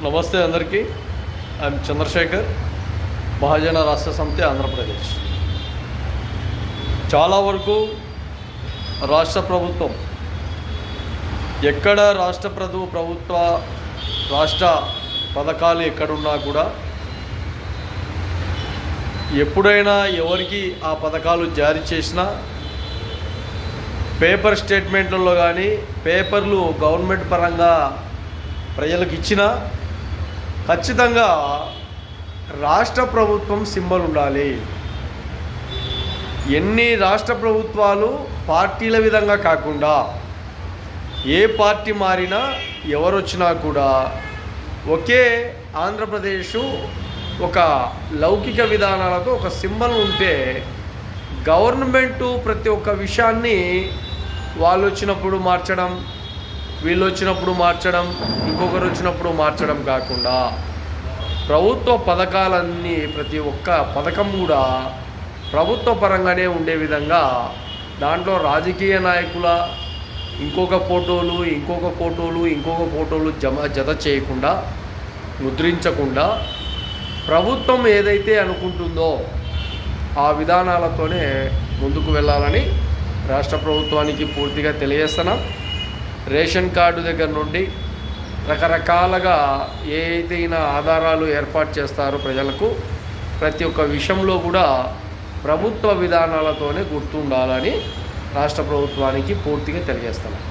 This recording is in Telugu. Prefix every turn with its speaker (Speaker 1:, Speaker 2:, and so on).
Speaker 1: నమస్తే అందరికీ. ఐఎమ్ చంద్రశేఖర్, మహాజన రాష్ట్ర సమితి ఆంధ్రప్రదేశ్. చాలా వరకు రాష్ట్ర ప్రభుత్వం ఎక్కడ ప్రభుత్వ రాష్ట్ర పథకాలు ఎక్కడున్నా కూడా ఎప్పుడైనా ఎవరికి ఆ పథకాలు జారీ చేసినా పేపర్ స్టేట్మెంట్లలో కానీ పేపర్లు గవర్నమెంట్ పరంగా ప్రజలకు ఇచ్చినా ఖచ్చితంగా రాష్ట్ర ప్రభుత్వం సింబల్ ఉండాలి. ఎన్ని రాష్ట్ర ప్రభుత్వాలు పార్టీల విధంగా కాకుండా ఏ పార్టీ మారినా ఎవరు వచ్చినా కూడా ఒకే ఆంధ్రప్రదేశ్ ఒక లౌకిక విధానాలతో ఒక సింబల్ ఉంటే గవర్నమెంటు ప్రతి ఒక్క విషయాన్ని వాళ్ళు వచ్చినప్పుడు మార్చడం, వీళ్ళు వచ్చినప్పుడు మార్చడం, ఇంకొకరు వచ్చినప్పుడు మార్చడం కాకుండా ప్రభుత్వ పథకాలన్నీ ప్రతి ఒక్క పథకం కూడా ప్రభుత్వ పరంగానే ఉండే విధంగా దాంట్లో రాజకీయ నాయకుల ఇంకొక ఫోటోలు జత చేయకుండా, ముద్రించకుండా ప్రభుత్వం ఏదైతే అనుకుంటుందో ఆ విధానాలతోనే ముందుకు వెళ్ళాలని రాష్ట్ర ప్రభుత్వానికి పూర్తిగా తెలియజేస్తున్నాం. రేషన్ కార్డు దగ్గర నుండి రకరకాలుగా ఏ అయితే ఆధారాలు ఏర్పాటు చేస్తారో ప్రజలకు ప్రతి ఒక్క విషయంలో కూడా ప్రభుత్వ విధానాలతోనే గుర్తుండాలని రాష్ట్ర ప్రభుత్వానికి పూర్తిగా తెలియజేస్తున్నాం.